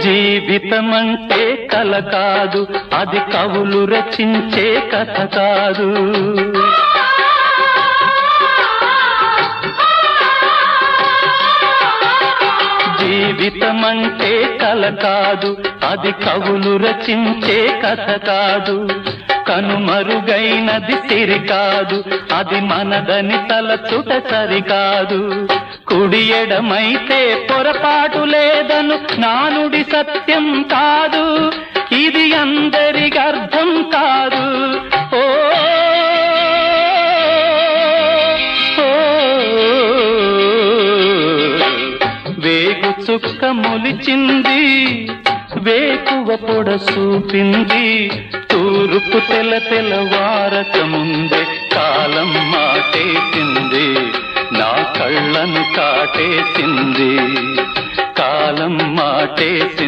జీవితమంటే కల కాదు, అది కవులు రచించే కథ కాదు. జీవితమంటే కల కాదు, అది కవులు రచించే కథ కాదు. కనుమరుగైనది సిరి కాదు, అది మనదని తలచుట సరికాదు. కుడి ఎడమైతే పొరపాటు లేదను నానుడి సత్యం కాదు, ఇది అందరికి అర్థం కాదు. ఓ వేగు చుక్క మొలిచింది, వేకువ పొడ చూపింది, తూర్పు తెల్లవారక ముందే కాలం మాటేసింది, నా కళ్ళను కాటేసింది, కాలం మాటేసింది.